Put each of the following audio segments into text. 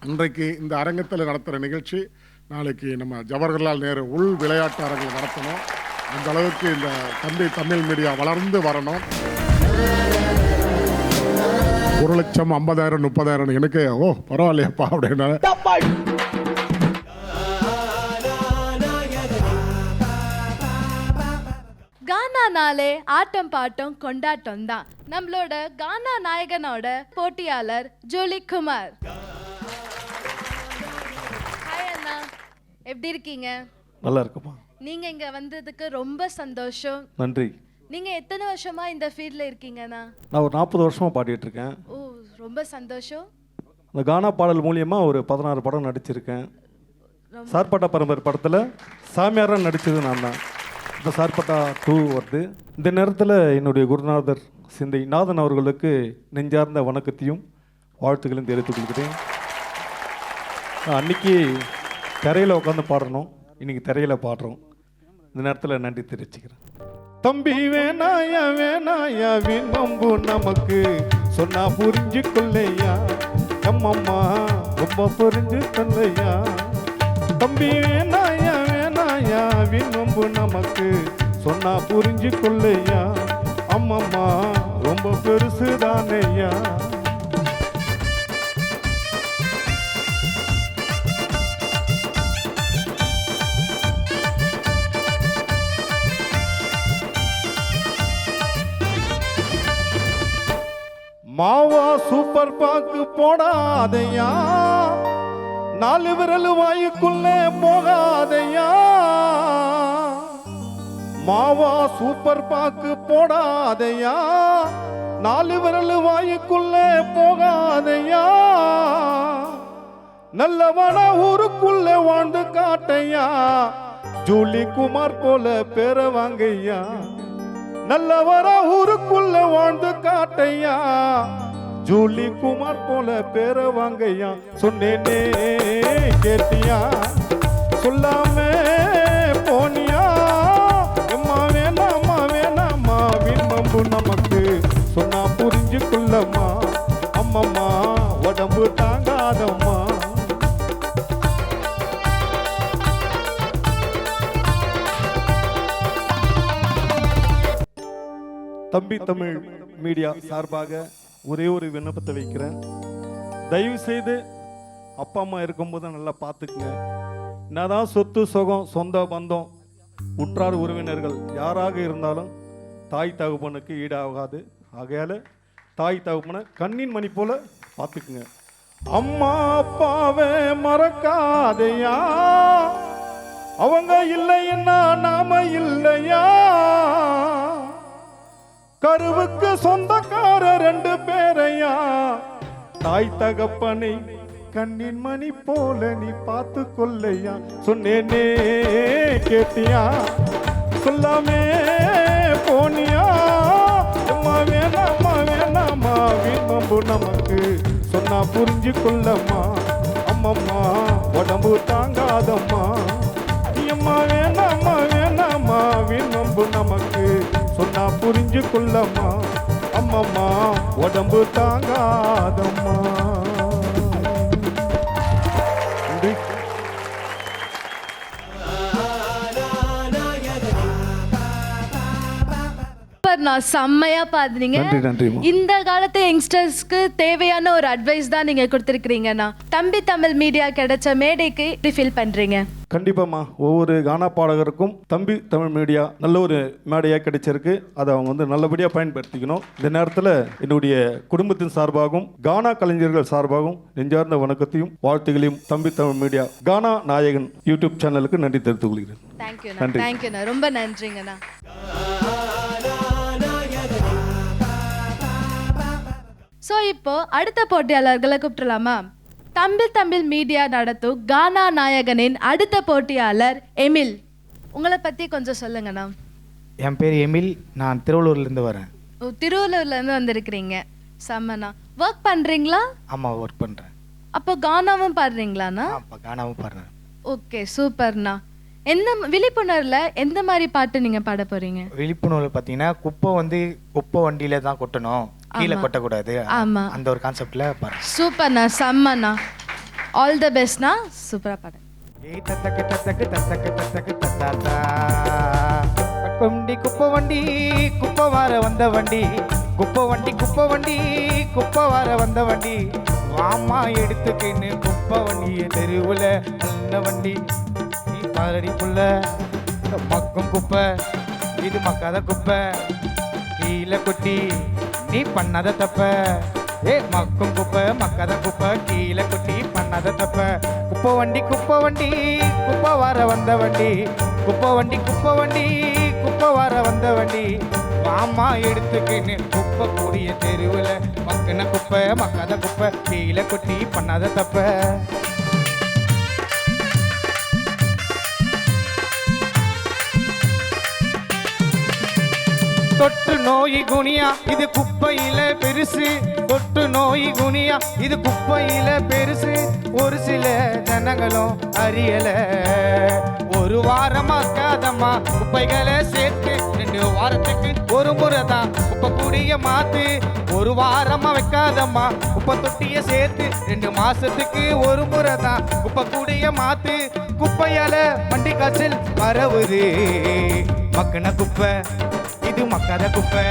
இன்றைக்கு இந்த அரங்கத்தில் நடத்துகிற நிகழ்ச்சி நாளைக்கு நம்ம ஜவஹர்லால் நேரு உள் விளையாட்டு அரங்கில் நடத்தணும். அந்த அளவுக்கு இந்த தமிழ் மீடியா வளர்ந்து வரணும். 1,00,000 50,000 30,000 எனக்கு பரவாயில்லையப்பா அப்படின்னா கானானாலே ஆட்டம் பாட்டம் கொண்டாட்டம் தான். நம்மளோட கானா நாயகனோட போட்டியாளர் ஜூலி குமார். ஹாய் அண்ணா, எப்படி இருக்கீங்க? நல்லா இருக்குமா. நீங்க இங்க வந்ததுக்கு ரொம்ப சந்தோஷம். நன்றி. நீங்க எத்தனை வருஷமா இந்த ஃபீல்ட்ல இருக்கீங்கண்ணா? நான் ஒரு 40 வருஷமா பாடிட்டு இருக்கேன். ஓ, ரொம்ப சந்தோஷம். இந்த கானா பாடல் மூலியமா ஒரு 16 படம் நடிச்சிருக்கேன். சார்பட்டா பரம்பரை படத்தில் சாமியாராக நடித்தது நான் தான். இப்போ சார்பட்டா 2 வருது. இந்த நேரத்தில் என்னுடைய குருநாதர் சிந்தை நாதன் அவர்களுக்கு நெஞ்சார்ந்த வணக்கத்தையும் வாழ்த்துக்களையும் தெரிவித்துக் கொள்கிறேன். அன்னைக்கு திரையில் உட்காந்து பாடணும், இன்னைக்கு திரையில் பாடுறோம். இந்த நேரத்தில் நன்றி தெரிவிச்சுக்கிறேன். தம்பி வேணாயா வேணாயா வீண்பம்பு நமக்கு சொன்னா புரிஞ்சு கொள்ளையா, அம்மம்மா ரொம்ப புரிஞ்சு கொள்ளையா. தம்பி வேணாயா வேணாயா வீண்பம்பு நமக்கு சொன்னா புரிஞ்சு கொள்ளையா, அம்மம்மா ரொம்ப பெருசுதானையா. மாவா சூப்பர் பாக்கு போடாதையா, 4 விரல் வாயுக்குள்ளே போகாதையா. மாவா சூப்பர் பாக்கு போடாதையா, 4 விரல் வாயுக்குள்ளே போகாதையா. நல்லவன ஊருக்குள்ளே வாழ்ந்து காட்டையா, ஜூலி குமார் போல பேர வாங்கையா. நல்லவர ஊருக்குள்ள வாழ்ந்து காட்டையா, ஜூலி குமார் போல பேர வாங்கையா. சொன்னேனே கேட்டியா, சொல்லாம போனியா. எம்மா வேணாமா வேணாமா வீண்பம்பு நமக்கு சொன்னா புரிஞ்சு கொள்ளம்மா, அம்மம்மா உடம்பு தாங்காதம்மா. தம்பி தமிழ் மீடியா சார்பாக ஒரே ஒரு விண்ணப்பத்தை வைக்கிறேன். தயவு செய்து அப்பா அம்மா இருக்கும்போது நல்லா பார்த்துக்குங்க. என்னதான் சொத்து சுகம் சொந்த பந்தம் உற்றார் உறவினர்கள் யாராக இருந்தாலும் தாய் தகப்பனுக்கு ஈடாகாது. ஆகையால தாய் தகப்பனை கண்ணின் மணி போல பார்த்துக்குங்க. அம்மா அப்பாவே மறக்காதையா, அவங்க இல்லைன்னா நாம இல்லையா. கருவுக்கு சொந்தக்கார 2 பேரையா, தாய் தகப்பனை கண்ணின் மணி போல நீ பார்த்து கொள்ளையா. சொன்னேனே கேட்டியா, சொல்லாமே போனியா. அம்மா வேணாமா வேணாமா வீண்பம்பு நமக்கு சொன்னா புரிஞ்சு கொள்ளம்மா, அம்மம்மா உடம்பு தாங்காதம்மா. அம்மா வேணாமா வேணாமா வீண்பம்பு நமக்கு சொன்னா புரிஞ்சு கொள்ளம்மா, அம்மம்மா உடம்பு தாங்காதம்மா. நான் செம்மையா பாடுறீங்க. இந்த காலத்து யங்ஸ்டர்ஸ்க்கு தேவையான ஒரு அட்வைஸ் தான் நீங்க கொடுத்துருக்கீங்கண்ணா. தம்பி தமிழ் மீடியா கிடைச்ச மேடைக்கு எப்படி ஃபீல் பண்றீங்க? கண்டிப்பாம்மா, ஒவ்வொரு கானா பாடகருக்கும் தம்பி தமிழ் மீடியா நல்ல ஒரு மேடையாக கிடைச்சிருக்கு. அதை அவங்க நல்லபடியாக பயன்படுத்திக்கணும். இந்த நேரத்தில் என்னுடைய குடும்பத்தின் சார்பாகவும் கானா கலைஞர்கள் சார்பாகவும் நெஞ்சார்ந்த வணக்கத்தையும் வாழ்த்துகளையும் தம்பி தமிழ் மீடியா கானா நாயகன் யூடியூப் சேனலுக்கு நன்றி தெரிவித்துக் கொள்கிறேன். தேங்க்யூண்ணா, ரொம்ப நன்றிங்கண்ணா. ஸோ இப்போ அடுத்த போட்டியாளர்களை கூப்பிட்டுலாமா? தமிழ் மீடியா நடத்தும் கானா நாயகனின் அடுத்த போட்டியாளர் எமில். உங்களை பற்றி கொஞ்சம் சொல்லுங்கண்ணா. என் பேர் எமில், நான் திருவள்ளூர்லேருந்து வரேன். ஓ, திருவள்ளூர்லேருந்து வந்திருக்கிறீங்க. செம்மண்ணா. ஒர்க் பண்ணுறீங்களா? ஆமாம், ஒர்க் பண்ணுறேன். அப்போ கானாவும் பாடுறீங்களாண்ணா? அப்போ கானாவும் பாடுறேன். ஓகே, சூப்பர்ண்ணா. எந்த விழிப்புணர்வில் எந்த மாதிரி பாட்டு நீங்கள் பாட போகிறீங்க? விழிப்புணர்வு பார்த்தீங்கன்னா குப்பை வண்டியில தான் கொட்டணும், கீழே கொட்டக்கூடாது. அந்த ஒரு கான்செப்ட்ல பாருங்க. சூப்பர்ண்ணா, செம்மண்ணா. ஆல் த பெஸ்ட்னா சூப்பராக பாடுங்க. ஏய் தத்தக்கு தத்தக்கு தத்தக்கு தத்தக்கு தத்தாத்தா வண்டி குப்பை வண்டி குப்பை வார வந்த வண்டி குப்பை வண்டி குப்பை வண்டி குப்பை வார வந்த வண்டி வாமா எடுத்துக்கின்னு குப்பை வண்டிய தெருவுல நல்ல வண்டி நீ பாரடி புள்ள மக்கும் குப்பை இது மக்காத குப்பை கீழே கொட்டி நீ பண்ணாத தப்ப ஏ மக்கும் குப்பை மக்காத குப்பை கீழே கொட்டி பண்ணாத தப்ப குப்பை வண்டி குப்பை வார வந்த வண்டி குப்பை வண்டி குப்பை வார வந்த வண்டி மாமா எடுத்துக்கின்னு குப்பை கூடிய தெருவில் மக்கின குப்பை மக்காத குப்பை கீழே கொட்டி பண்ணாத தப்ப தொட்டு நோய் குனியா இது குப்பையில பெருசு தொட்டு நோய் குனியா இது குப்பையில பெருசு ஒரு சில ஜனங்களும் அறியல ஒரு வாரமாக்காதம்மா குப்பைகளை சேர்த்து 2 வாரத்துக்கு ஒரு முறை தான் குப்பை கூடிய மாத்து ஒரு வாரமா வைக்காதம்மா குப்பை தொட்டிய சேர்த்து 2 மாசத்துக்கு ஒரு முறை தான் குப்பை கூடிய மாத்து குப்பையால வண்டி காய்ச்சல் பரவுது மக்கின குப்பை இது மக்காத குப்பை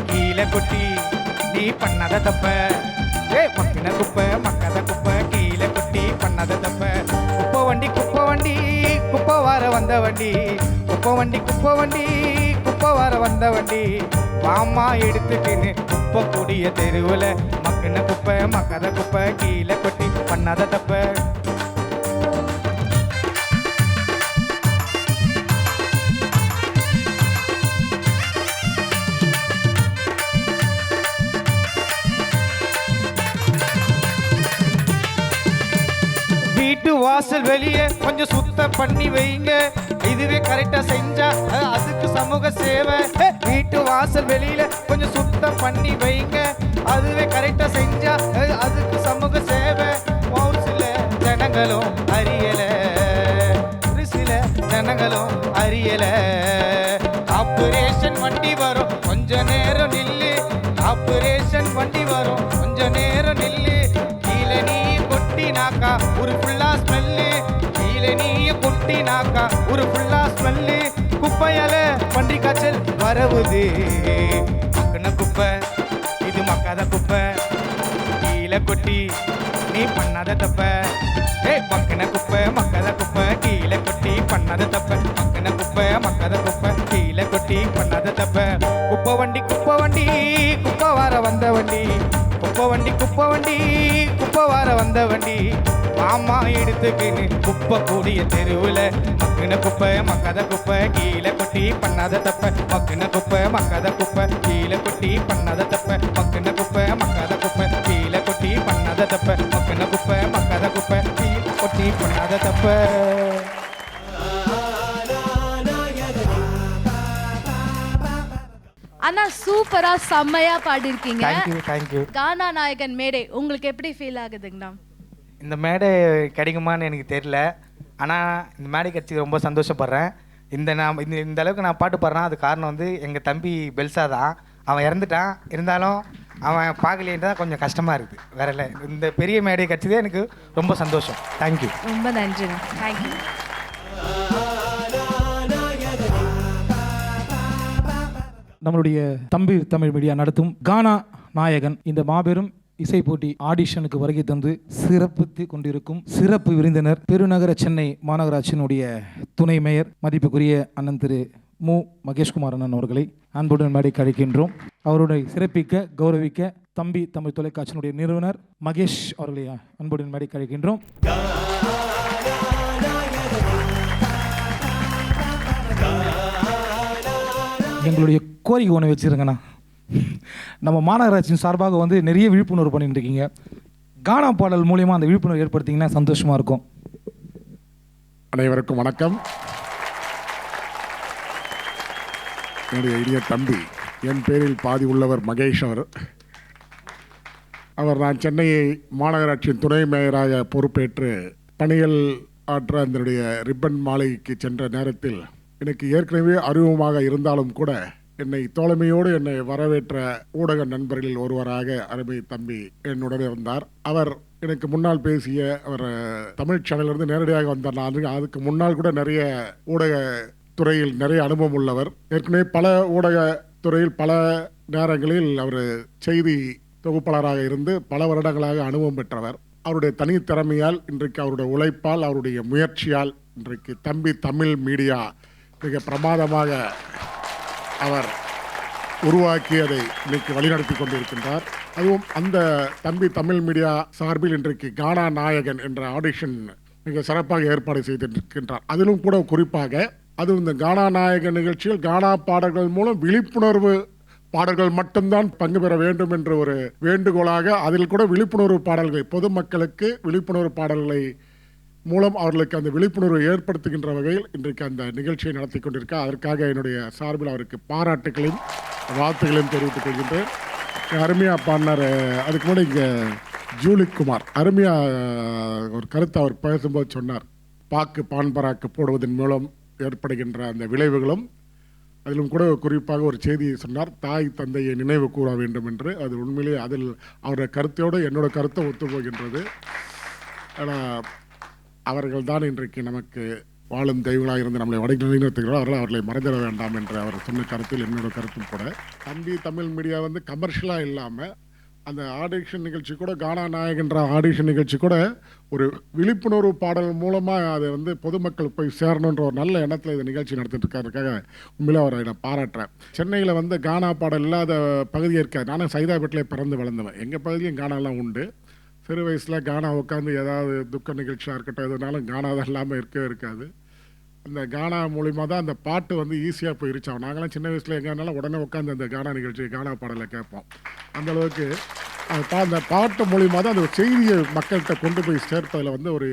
கீழே கொட்டி நீ பண்ணாத தப்ப ஏ மக்கின குப்பை மக்காத குப்பை கீழே கொட்டி பண்ணாத தப்ப குப்பை வண்டி குப்பை வார வந்த வண்டி குப்பை வண்டி குப்பை வார வந்த வண்டி வாமா எடுத்துக்கின்னு குப்பை கூடிய தெருவில் மக்கின குப்பை மக்காத குப்பை கீழே கொட்டி பண்ணாத தப்ப வீட்டு வாசல் வெளியே கொஞ்சம் சுத்தம் பண்ணி வைங்க இதுவே கரெக்டா செஞ்சா அதுக்கு சமூக சேவை வீட்டு வாசல் வெளியில கொஞ்சம் சுத்தம் பண்ணி வைங்க அதுவே கரெக்டா செஞ்சா அதுக்கு சமூக சேவை ஒரு சில ஜனங்களும் அறியல ஒரு சில ஜனங்களும் அறியல ஆபரேஷன் வண்டி வரும் கொஞ்ச நேரம் நில்லு ஆபரேஷன் வண்டி வரும் கொஞ்ச நேரம் நில்லு கீழே நீ கொட்டினாக்கா ஒரு ஃபுல்லா ஸ்மெல்லு கீழே நீ கொட்டினாக்கா ஒரு ஃபுல்லா ஸ்மெல்லு குப்பையால வண்டி காய்ச்சல் வரவுது மக்கின குப்பை இது மக்காத குப்பை கீழே கொட்டி நீ பண்ணாத தப்ப ஏ மக்கின குப்பை மக்காத குப்பை கீழே கொட்டி பண்ணாத தப்ப மக்கின குப்பை மக்காத குப்பை கீழே கொட்டி பண்ணாத தப்ப குப்பை வண்டி குப்பை வார வந்த வண்டி குப்பை வண்டி குப்பை வார வந்த வண்டி மாமா எடுத்துக்கின்னு குப்பை கூடிய தெருவில் மக்கின குப்பை மக்காத குப்பை கீழே கொட்டி பண்ணாத தப்ப மக்கின குப்பை மக்காத குப்பை கீழே கொட்டி பண்ணாத தப்ப மக்கின குப்பை மக்காத குப்பை கீழே கொட்டி பண்ணாத தப்ப மக்கின குப்பை மக்காத குப்பை கீழே கொட்டி பண்ணாத தப்ப அண்ணா சூப்பரா செம்மையா பாடிருக்கீங்க. தேங்க்யூ கானா நாயகன் மேடை உங்களுக்கு எப்படி ஃபீல் ஆகுதுங்கண்ணா? இந்த மேடை கிடைக்குமான்னு எனக்கு தெரியல, ஆனால் இந்த மேடை கிடச்சி ரொம்ப சந்தோஷப்படுறேன். இந்த அளவுக்கு நான் பாட்டு பாடுறேன் அது காரணம் வந்து எங்கள் தம்பி பெல்சா தான். அவன் இறந்துட்டான், இருந்தாலும் அவன் பார்க்கலேன்ட்டு தான் கொஞ்சம் கஷ்டமாக இருக்குது, வேற இல்லை. இந்த பெரிய மேடை கிடச்சதே எனக்கு ரொம்ப சந்தோஷம். தேங்க்யூ. ரொம்ப நன்றிண்ணா. தேங்க்யூ. நம்மளுடைய தம்பி தமிழ் மீடியா நடத்தும் கானா நாயகன் இந்த மாபெரும் இசை போட்டி ஆடிஷனுக்கு வருகை தந்து சிறப்பித்து கொண்டிருக்கும் சிறப்பு விருந்தினர் பெருநகர சென்னை மாநகராட்சியினுடைய துணை மேயர் மதிப்புக்குரிய அண்ணன் திரு மு மகேஷ்குமார் அண்ணன் அவர்களை அன்புடன் மேடைக்கு அழைக்கின்றோம். அவருடைய சிறப்பிக்க கௌரவிக்க தம்பி தமிழ் தொலைக்காட்சியினுடைய நிறுவனர் மகேஷ் அவர்களை அன்புடன் மேடைக்கு அழைக்கின்றோம். எங்களுடைய கோரிக்கை ஒன்று வச்சுருங்கண்ணா, நம்ம மாநகராட்சியின் சார்பாக வந்து நிறைய விழிப்புணர்வு பண்ணிட்டு இருக்கீங்க. கானா பாடல் மூலியமாக அந்த விழிப்புணர்வு ஏற்படுத்திங்கன்னா சந்தோஷமாக இருக்கும். அனைவருக்கும் வணக்கம். என்னுடைய இனிய தம்பி, என் பேரில் பாதி உள்ளவர் மகேஷ் அவர் நான் சென்னை மாநகராட்சியின் துணை மேயராக பொறுப்பேற்று பணிகள் ஆற்ற அதனுடைய ரிப்பன் மாளிகைக்கு சென்ற நேரத்தில் எனக்கு ஏற்கனவே அறிமுகமாக இருந்தாலும் கூட என்னை தோழமையோடு என்னை வரவேற்ற ஊடக நண்பர்களில் ஒருவராக அருமை தம்பி என்னுடன் இருந்தார். அவர் எனக்கு முன்னால் பேசிய அவர் தமிழ் சேனலிருந்து நேரடியாக வந்தார். நான் அதுக்கு முன்னால் கூட நிறைய ஊடக துறையில் நிறைய அனுபவம் உள்ளவர். ஏற்கனவே பல ஊடக துறையில் பல நேரங்களில் அவர் செய்தி தொகுப்பாளராக இருந்து பல வருடங்களாக அனுபவம் பெற்றவர். அவருடைய தனி திறமையால், இன்றைக்கு அவருடைய உழைப்பால், அவருடைய முயற்சியால் இன்றைக்கு தம்பி தமிழ் மீடியா மிக பிரமாதமாக அவர் உருவாக்கி அதை இன்னைக்கு வழிநடத்தி கொண்டிருக்கின்றார். அதுவும் அந்த தம்பி தமிழ் மீடியா சார்பில் இன்றைக்கு கானா நாயகன் என்ற ஆடிஷன் மிக சிறப்பாக ஏற்பாடு செய்திருக்கின்றார். அதிலும் கூட குறிப்பாக அதுவும் இந்த கானா நாயகன் நிகழ்ச்சியில் கானா பாடல்கள் மூலம் விழிப்புணர்வு பாடல்கள் மட்டும்தான் பங்கு பெற வேண்டும் என்ற ஒரு வேண்டுகோளாக அதில் கூட விழிப்புணர்வு பாடல்கள், பொதுமக்களுக்கு விழிப்புணர்வு பாடல்களை மூலம் அவர்களுக்கு அந்த விழிப்புணர்வை ஏற்படுத்துகின்ற வகையில் இன்றைக்கு அந்த நிகழ்ச்சியை நடத்தி கொண்டிருக்க அதற்காக என்னுடைய சார்பில் அவருக்கு பாராட்டுகளையும் வாழ்த்துக்களையும் தெரிவித்துக் கொள்கின்றேன். அருமையாக பாடினார். அதுக்கு முன்னாடி இங்கே ஜூலிக்குமார் அருமையாக ஒரு கருத்தை அவர் பேசும்போது சொன்னார். பாக்கு பான்பராக்கு போடுவதன் மூலம் ஏற்படுகின்ற அந்த விளைவுகளும், அதிலும் கூட குறிப்பாக ஒரு செய்தியை சொன்னார், தாய் தந்தையை நினைவு கூற வேண்டும் என்று. அது உண்மையிலே அதில் அவருடைய கருத்தையோடு என்னோட கருத்தை ஒத்துப்போகின்றது. ஆனால் அவர்கள் தான் இன்றைக்கு நமக்கு வாழும் தெய்வங்களாக இருந்து நம்மளை வடிநிலைநிறுத்துகிறார்கள். அவர்களை மறந்துட வேண்டாம் என்று அவர் சொன்ன கருத்தில் என்னோட கருத்தும் கூட. தம்பி தமிழ் மீடியா வந்து கமர்ஷியலாக இல்லாமல் அந்த ஆடிஷன் நிகழ்ச்சி கூட, கானா நாயகன்ற ஆடிஷன் நிகழ்ச்சி கூட ஒரு விழிப்புணர்வு பாடல் மூலமாக அதை வந்து பொதுமக்கள் போய் சேரணுன்ற ஒரு நல்ல எண்ணத்தில் இந்த நிகழ்ச்சி நடத்திட்டு இருக்காருக்காக உண்மையிலே அவரை நான் பாராட்டுறேன். சென்னையில் வந்து கானா பாடல் இல்லாத பகுதியே இருக்காது. நானும் சைதாப்பேட்டிலே பிறந்து வளர்ந்தவன். எங்கள் பகுதியும் கானாலாம் உண்டு. சிறு வயசில் கானா உட்காந்து ஏதாவது துக்க நிகழ்ச்சியாக இருக்கட்டும், எதுனாலும் கானா தான் இல்லாமல் இருக்கவே இருக்காது. அந்த கானா மூலிமா தான் அந்த பாட்டு வந்து ஈஸியாக போய் ரீச் ஆகும். நாங்களாம் சின்ன வயசில் எங்கேனாலும் உடனே உட்காந்து அந்த கானா நிகழ்ச்சி, கானா பாடலை கேட்போம். அந்தளவுக்கு அந்த பாட்டு மூலிமா தான் அந்த செய்தியை மக்கள்கிட்ட கொண்டு போய் சேர்ப்பதில் வந்து ஒரு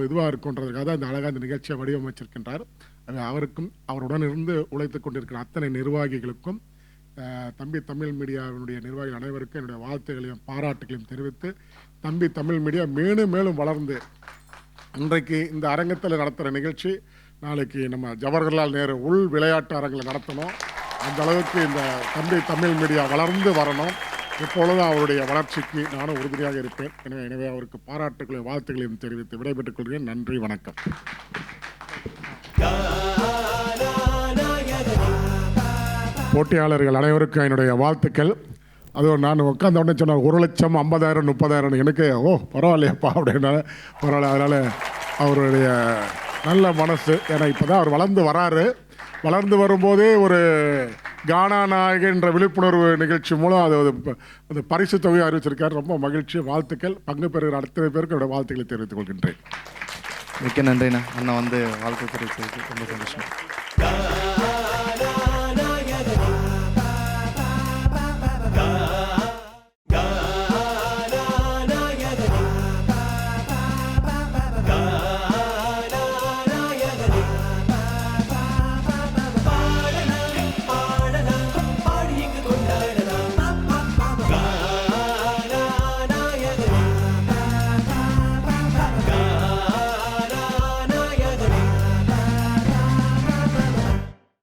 இதுவாக இருக்குன்றதுக்காக தான் இந்த அழகாக அந்த நிகழ்ச்சியை வடிவமைச்சிருக்கின்றார். அது அவருக்கும் அவருடன் இருந்து உழைத்து கொண்டிருக்கிற அத்தனை நிர்வாகிகளுக்கும், தம்பி தமிழ் மீடியாவினுடைய நிர்வாகிகள் அனைவருக்கும் என்னுடைய வாழ்த்துக்களையும் பாராட்டுகளையும் தெரிவித்து, தம்பி தமிழ் மீடியா மேலும் மேலும் வளர்ந்து இன்றைக்கு இந்த அரங்கத்தில் நடத்துகிற நிகழ்ச்சி நாளைக்கு நம்ம ஜவஹர்லால் நேரு உள் விளையாட்டு அரங்கில் நடத்தணும். அந்த அளவுக்கு இந்த தம்பி தமிழ் மீடியா வளர்ந்து வரணும். எப்பொழுதும் அவருடைய வளர்ச்சிக்கு நானும் உறுதுணையாக இருப்பேன். எனவே அவருக்கு பாராட்டுகளையும் வாழ்த்துக்களையும் தெரிவித்து விடைபெற்றுக் கொள்கிறேன். நன்றி, வணக்கம். போட்டியாளர்கள் அனைவருக்கும் என்னுடைய வாழ்த்துக்கள். அதுவும் நான் உட்காந்த உடனே சொன்னார் 1,00,000 50,000 30,000 எனக்கு பரவாயில்லையப்பா அப்படின்னா பரவாயில்ல. அதனால் அவருடைய நல்ல மனசு. ஏன்னா இப்போ தான் அவர் வளர்ந்து வராரு. வளர்ந்து வரும்போதே ஒரு கானா நாயகன் என்ற விழிப்புணர்வு நிகழ்ச்சி மூலம் அது பரிசு தொகையை அறிவிச்சிருக்கார். ரொம்ப மகிழ்ச்சி, வாழ்த்துக்கள். பங்கு பெறுகிற அத்தனை பேருக்கு என்னுடைய வாழ்த்துக்களை தெரிவித்துக் கொள்கின்றேன். மிக்க நன்றிண்ணா. அண்ணா வந்து வாழ்த்து தெரிவித்ததுக்கு ரொம்ப சந்தோஷம்.